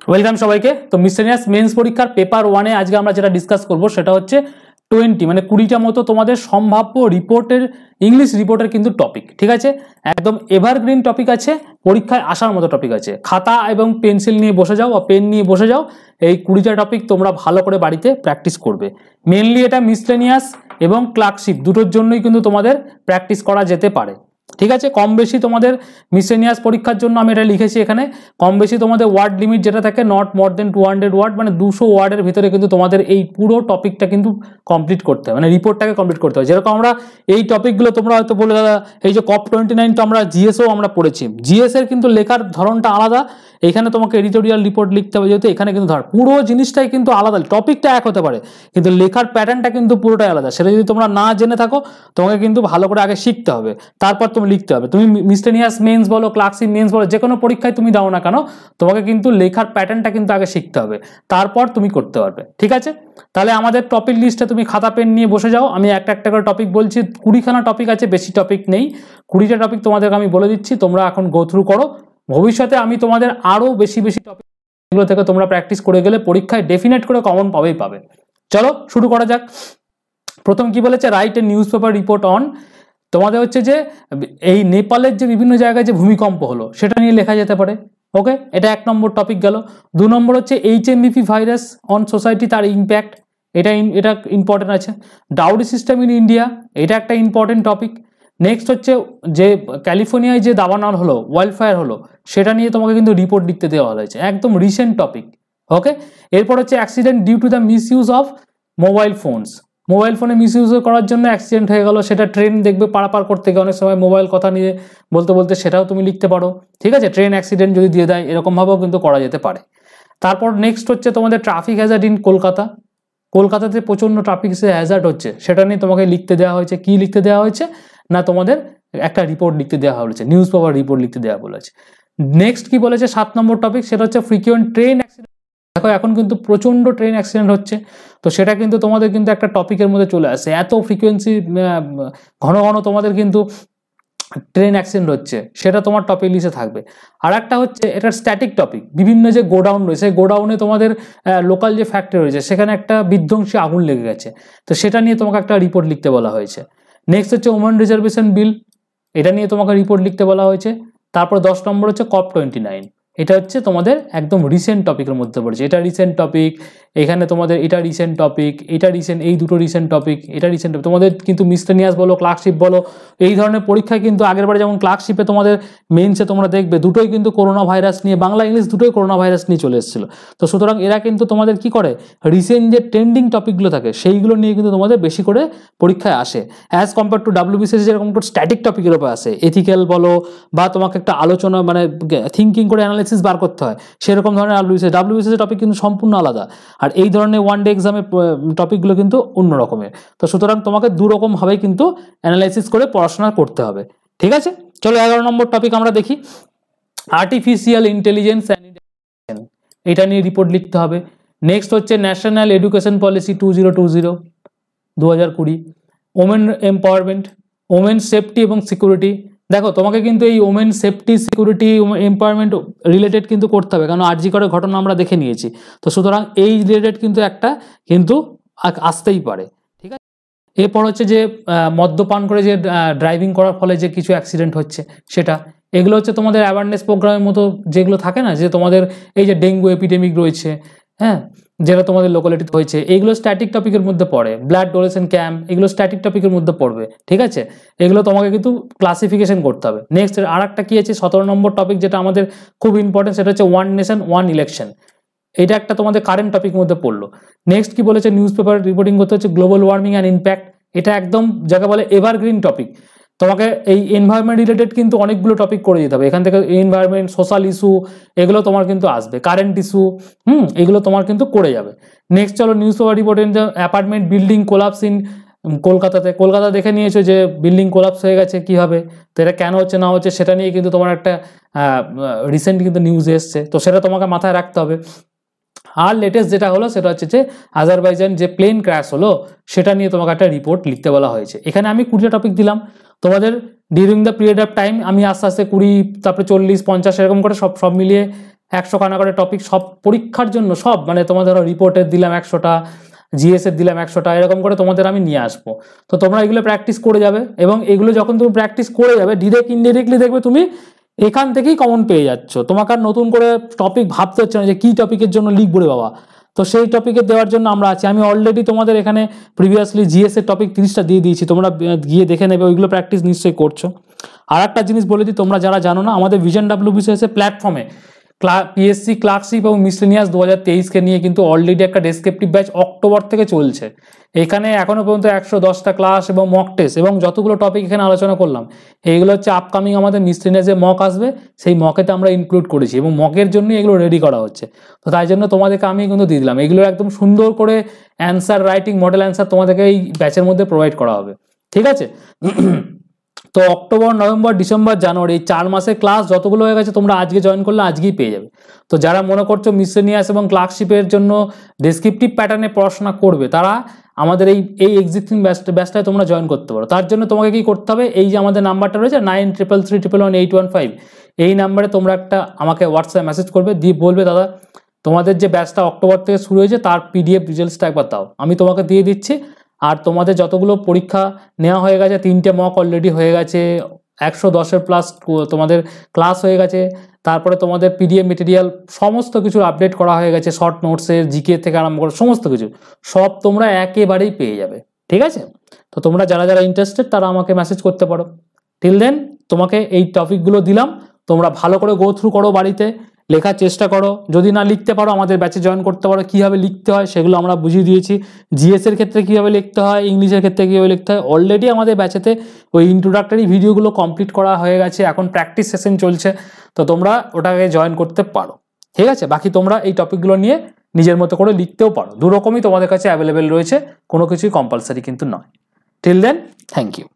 Welcome সবাইকে। তো miscellaneous men's পরীক্ষার পেপার 1-এ আজকে আমরা যেটা ডিসকাস করব সেটা হচ্ছে 20 মানে 20টা মতো তোমাদের সম্ভাব্য রিপোর্টের ইংলিশ রিপোর্টের কিন্তু টপিক, ঠিক আছে? একদম এভারগ্রিন টপিক আছে, পরীক্ষায় আসার মতো টপিক আছে। খাতা এবং পেন্সিল নিয়ে বসে যাও বা পেন নিয়ে বসে যাও, এই 20টা টপিক তোমরা ভালো করে বাড়িতে প্র্যাকটিস করবে। মেনলি এটা মিসেলিনিয়াস এবং ক্লার্কশিপ দুটোর জন্যই কিন্তু তোমাদের প্র্যাকটিস করা যেতে পারে, ঠিক আছে? কম বেশি তোমাদের মিসেলিনিয়াস পরীক্ষার জন্য আমি এটা লিখেছি এখানে, কম বেশি তোমাদের ওয়ার্ড লিমিট যেটা থাকে নট মোর দেন 200 ওয়ার্ড, মানে 200 ওয়ার্ডের ভিতরে কিন্তু তোমাদের এই পুরো টপিকটা কিন্তু কমপ্লিট করতে হবে, মানে রিপোর্টটাকে কমপ্লিট করতে হবে। যেরকম আমরা এই টপিকগুলো তোমরা হয়তো বলে দাদা এই যে COP29 তো আমরা জিএসও আমরা পড়েছি, জিএস এর কিন্তু লেখার ধরনটা আলাদা, এখানে তোমাকে এডিটোরিয়াল রিপোর্ট লিখতে হবে, যেহেতু এখানে কিন্তু ধর পুরো জিনিসটাই কিন্তু আলাদা, টপিকটা এক হতে পারে কিন্তু লেখার প্যাটার্নটা কিন্তু পুরোটাই আলাদা। সেটা যদি তোমরা না জেনে থাকো তোমাকে কিন্তু ভালো করে আগে শিখতে হবে, তারপর তুমি লিখতে হবে। তুমি মিসেলিনিয়াস মেন্স বলো, ক্লার্কশিপ মেন্স বলো, যে কোনো পরীক্ষায় তুমি দাও না কেন তোমাকে কিন্তু লেখার প্যাটার্নটা কিন্তু আগে শিখতে হবে, তারপর তুমি করতে পারবে, ঠিক আছে? তাহলে আমাদের টপিক লিস্টে তুমি খাতা পেন নিয়ে বসে যাও, আমি একটা একটা করে টপিক বলছি, 20খানা টপিক আছে, বেশি টপিক নেই, 20টা টপিক তোমাদেরকে আমি বলে দিচ্ছি, তোমরা এখন গো থ্রু করো। ভবিষ্যতে আমি তোমাদের আরো বেশি বেশি টপিক এগুলো থেকে তোমরা প্র্যাকটিস করে গেলে পরীক্ষায় ডেফিনেট করে কমন পাবেই পাবে। চলো শুরু করা যাক। প্রথম কি বলেছে, write a news paper report on, তোমাদের হচ্ছে যে এই নেপালের যে বিভিন্ন জায়গায় যে ভূমিকম্প হলো সেটা নিয়ে লেখা যেতে পারে, ওকে? এটা 1 নম্বর টপিক গেল। 2 নম্বর হচ্ছে HMBP ভাইরাস অন সোসাইটি, তার ইম্প্যাক্ট, এটা ইম্পর্টেন্ট আছে। ডাউরি সিস্টেম ইন ইন্ডিয়া, এটা একটা ইম্পর্টেন্ট টপিক। নেক্সট হচ্ছে যে ক্যালিফোর্নিয়ায় যে দাবানল হলো, ওয়াইল্ড ফায়ার হলো, সেটা নিয়ে তোমাকে কিন্তু রিপোর্ট লিখতে দেওয়া হয়েছে, একদম রিসেন্ট টপিক, ওকে? এরপর হচ্ছে accident due to the misuse of mobile phones, mobile ফোনে মিসইউজ করার জন্য অ্যাক্সিডেন্ট হয়ে গেল, সেটা ট্রেন দেখবে পারাপার করতে গিয়ে অনেক সময় মোবাইল কথা নিয়ে বলতে বলতে সেটাও তুমি লিখতে পারো, ঠিক আছে? ট্রেন অ্যাক্সিডেন্ট যদি দিয়ে দেয় এরকমভাবেও কিন্তু করা যেতে পারে। তারপর নেক্সট হচ্ছে তোমাদের ট্রাফিক হ্যাজার্ড ইন কলকাতা, কলকাতাতে প্রচণ্ড ট্রাফিক হ্যাজার্ড হচ্ছে, সেটা নিয়ে তোমাকে লিখতে দেওয়া হয়েছে। কি লিখতে দেওয়া হয়েছে না, তোমাদের একটা রিপোর্ট লিখতে দেওয়া হয়েছে, নিউজ পেপার রিপোর্ট লিখতে দেওয়া বলেছে। নেক্সট কি বলেছে 7 নম্বর টপিক, সেটা হচ্ছে ফ্রিকুয়েন্ট ট্রেন অ্যাক্সিডেন্ট। দেখো এখন কিন্তু প্রচণ্ড ট্রেন অ্যাক্সিডেন্ট হচ্ছে, তো সেটা কিন্তু তোমাদের কিন্তু একটা টপিকের মধ্যে চলে আসে, এত ফ্রিকোয়েন্সি ঘন ঘন তোমাদের কিন্তু ট্রেন অ্যাক্সিডেন্ট হচ্ছে, সেটা তোমার টপিক লিস্টে থাকবে। আর একটা হচ্ছে এটা স্ট্যাটিক টপিক, বিভিন্ন যে গোডাউন রয়েছে, গোডাউনে তোমাদের লোকাল যে ফ্যাক্টরি রয়েছে সেখানে একটা বিধ্বংসী আগুন লেগে গেছে, তো সেটা নিয়ে তোমাকে একটা রিপোর্ট লিখতে বলা হয়েছে। নেক্সট হচ্ছে ওমেন রিজার্ভেশন বিল, এটা নিয়ে তোমাকে রিপোর্ট লিখতে বলা হয়েছে। তারপর 10 নম্বর হচ্ছে COP29, এটা হচ্ছে তোমাদের একদম রিসেন্ট টপিকের মধ্যে পড়েছে, এটা রিসেন্ট টপিক, এখানে তোমাদের এটা রিসেন্ট টপিক, এটা রিসেন্ট, এই দুটো রিসেন্ট টপিক, এটা রিসেন্ট টপিক। তোমাদের কিন্তু মিসেলিনিয়াস বলো, ক্লার্কশিপ বলো, এই ধরনের পরীক্ষায় কিন্তু আগেরবারে যেমন ক্লার্কশিপে তোমাদের মেইনসে তোমরা দেখবে দুটোই কিন্তু করোনা ভাইরাস নিয়ে, বাংলা ইংলিশ দুটোই করোনা ভাইরাস নিয়ে চলে এসেছিল, তো সুতরাং এরা কিন্তু তোমাদের কি করে রিসেন্ট যে ট্রেন্ডিং টপিকগুলো থাকে সেইগুলো নিয়ে কিন্তু তোমাদের বেশি করে পরীক্ষায় আসে, অ্যাজ কম্পেয়ার টু WBCS যেরকম স্ট্যাটিক টপিকের উপর আসে, এথিক্যাল বলো বা তোমাকে একটা আলোচনা মানে থিঙ্কিং করে অ্যানালাইসিস বার করতে হয়, সেরকম ধরনের WBCS টপিক কিন্তু সম্পূর্ণ আলাদা। আর এই ধরনের ওয়ান ডে এক্সামের টপিকগুলো কিন্তু অন্য রকমের, তো সুতরাং তোমাকে দুরকমভাবেই কিন্তু অ্যানালাইসিস করে পড়াশোনা করতে হবে, ঠিক আছে? চলো 11 নম্বর টপিক আমরা দেখি, আর্টিফিশিয়াল ইন্টেলিজেন্স অ্যান্ড ইন্টেলিজেন্স, এটা নিয়ে রিপোর্ট লিখতে হবে। নেক্সট হচ্ছে national education policy 2020, women empowerment, women safety এবং সিকিউরিটি। দেখো তোমাকে কিন্তু এই women safety, security, empowerment related কিন্তু করতে হবে, কারণ আরজি করের ঘটনা আমরা দেখে নিয়েছি, তো সুতরাং এই রিলেটেড কিন্তু একটা কিন্তু আসতেই পারে, ঠিক আছে? এরপর হচ্ছে যে মদ্যপান করে যে ড্রাইভিং করার ফলে যে কিছু অ্যাক্সিডেন্ট হচ্ছে সেটা, এগুলো হচ্ছে তোমাদের অ্যাওয়ারনেস প্রোগ্রামের মতো যেগুলো থাকে না, যে তোমাদের এই যে ডেঙ্গু এপিডেমিক রয়েছে, হ্যাঁ, যেটা তোমাদের লোকালিটিতে হয়েছে, এইগুলো স্ট্যাটিক টপিকের মধ্যে পড়ে। ব্লাড ডোনেশন ক্যাম্প, এগুলো স্ট্যাটিক টপিকের মধ্যে পড়বে, ঠিক আছে? এগুলো তোমাকে কিন্তু ক্লাসিফিকেশন করতে হবে। নেক্সট আর একটা কি আছে 17 নম্বর টপিক, যেটা আমাদের খুব ইম্পর্টেন্ট, সেটা হচ্ছে ওয়ান নেশন ওয়ান ইলেকশন, এটা একটা তোমাদের কারেন্ট টপিকের মধ্যে পড়লো। নেক্সট কি বলেছে, নিউজ পেপার রিপোর্টিং করতে হচ্ছে গ্লোবাল ওয়ার্মিং অ্যান্ড ইম্প্যাক্ট, এটা একদম যাকে বলে এভারগ্রিন টপিক, তোমাকে এই এনভায়রনমেন্ট রিলেটেড কিন্তু অনেকগুলো টপিক করে দিতে হবে, এখান থেকে এনভায়রনমেন্ট, সোশ্যাল ইস্যু, এগুলো তোমার কিন্তু আসবে, কারেন্ট ইস্যু, এগুলো তোমার কিন্তু করে যাবে। নেক্সট চলো news paper reporting, apartment building collapse in কলকাতাতে, কলকাতা দেখে নিয়েছো যে বিল্ডিং কোলাপস হয়ে গেছে, কি হবে, তো এটা কেন হচ্ছে না হচ্ছে সেটা নিয়ে কিন্তু তোমার একটা রিসেন্ট কিন্তু নিউজ এসছে, তো সেটা তোমাকে মাথায় রাখতে হবে। আর লেটেস্ট যেটা হলো সেটা হচ্ছে যে আজারবাইজান যে প্লেন ক্র্যাশ হলো সেটা নিয়ে তোমাকে একটা রিপোর্ট লিখতে বলা হয়েছে। এখানে আমি 20টা টপিক দিলাম তোমাদের, during the period of time আমি আস্তে আস্তে 20, তারপরে 40, 50 এরকম করে সব মিলিয়ে 100 খানা করে টপিক সব পরীক্ষার জন্য, সব মানে তোমাদের ধরো রিপোর্টের দিলাম 100টা, জিএস এর দিলাম 100টা, এরকম করে তোমাদের আমি নিয়ে আসবো। তো তোমরা এগুলো প্র্যাকটিস করে যাবে, এবং এগুলো যখন তুমি প্র্যাকটিস করে যাবে ডিরেক্ট ইনডিরেক্টলি দেখবে তুমি এখান থেকেই কমন পেয়ে যাচ্ছ। তোমাকে আর নতুন করে টপিক ভাবতে হচ্ছে না যে কি টপিকের জন্য লিখবো রে বাবা। তো সেই টপিকে দেওয়ার জন্য আমরা আছি। আমি অলরেডি তোমাদের এখানে প্রিভিয়াসলি জিএস এর টপিক 30টা দিয়ে দিয়েছি, তোমরা গিয়ে দেখে নেবে, ওইগুলো প্র্যাকটিস নিশ্চয়ই করছো। আর একটা জিনিস বলে দিই, তোমরা যারা জানো না, আমাদের ভিশন WBCS প্ল্যাটফর্মে পিএসসি ক্লার্কশিপ এবং মিসলেনিয়াস 2023-কে নিয়ে কিন্তু অলরেডি একটা ডেসক্রিপটিভ ব্যাচ অক্টোবর থেকে চলছে। এখানে এখনো পর্যন্ত 110টা ক্লাস এবং মক টেস্ট এবং যতগুলো টপিক এখানে আলোচনা করলাম, এইগুলো হচ্ছে আপকামিং আমাদের মিসলেনিয়াসে মক আসবে, সেই মকেতে আমরা ইনক্লুড করেছি এবং মকের জন্যই এগুলো রেডি করা হচ্ছে। তো তাই জন্য তোমাদেরকে আমি কিন্তু দিয়ে দিলাম, এগুলো একদম সুন্দর করে অ্যান্সার রাইটিং, মডেল অ্যান্সার তোমাদেরকে এই ব্যাচের মধ্যে প্রোভাইড করা হবে, ঠিক আছে? তো অক্টোবর, নভেম্বর, ডিসেম্বর, জানুয়ারি, এই 4 মাসের ক্লাস যতগুলো হয়ে গেছে তোমরা আজকে জয়েন করলে আজকেই পেয়ে যাবে। তো যারা মনে করছো মিসলেনিয়াস এবং ক্লার্কশিপের জন্য ডেসক্রিপটিভ প্যাটার্নে পড়াশোনা করবে, তারা আমাদের এই এক্সিস্টিং ব্যাচটায় তোমরা জয়েন করতে পারো। তার জন্য তোমাকে কি করতে হবে, এই যে আমাদের নাম্বারটা রয়েছে 9333111815, এই নাম্বারে তোমরা একটা আমাকে হোয়াটসঅ্যাপ মেসেজ করবে, দিয়ে বলবে দাদা তোমাদের যে ব্যাচটা অক্টোবর থেকে শুরু হয়েছে তার PDF ডিটেলসটা একবার দাও, আমি তোমাকে দিয়ে দিচ্ছি। আর তোমাদের যতগুলো পরীক্ষা নেওয়া হয়ে গেছে, 3টে মক অলরেডি হয়ে গেছে, 110-এর প্লাস তোমাদের ক্লাস হয়ে গেছে, তারপরে তোমাদের PDF মেটেরিয়াল সমস্ত কিছু আপডেট করা হয়ে গেছে, শর্ট নোটসের জিকে থেকে আরম্ভ করে সমস্ত কিছু সব তোমরা একেবারেই পেয়ে যাবে, ঠিক আছে? তো তোমরা যারা যারা ইন্টারেস্টেড তারা আমাকে মেসেজ করতে পারো। টিল দেন তোমাকে এই টপিকগুলো দিলাম, তোমরা ভালো করে গো থ্রু করো, বাড়িতে লেখার চেষ্টা করো। যদি না লিখতে পারো আমাদের ব্যাচে জয়েন করতে পারো, কীভাবে লিখতে হয় সেগুলো আমরা বুঝিয়ে দিয়েছি। জিএসের ক্ষেত্রে কীভাবে লিখতে হয়, ইংলিশের ক্ষেত্রে কীভাবে লিখতে হয়, অলরেডি আমাদের ব্যাচেতে ওই ইন্ট্রোডাক্টরি ভিডিওগুলো কমপ্লিট করা হয়ে গেছে, এখন প্র্যাকটিস সেশন চলছে, তো তোমরা ওটাকে জয়েন করতে পারো, ঠিক আছে? বাকি তোমরা এই টপিকগুলো নিয়ে নিজের মতো করে লিখতেও পারো, দুরকমই তোমাদের কাছে অ্যাভেলেবেল রয়েছে, কোনো কিছুই কম্পালসারি কিন্তু নয়। Till then, thank you.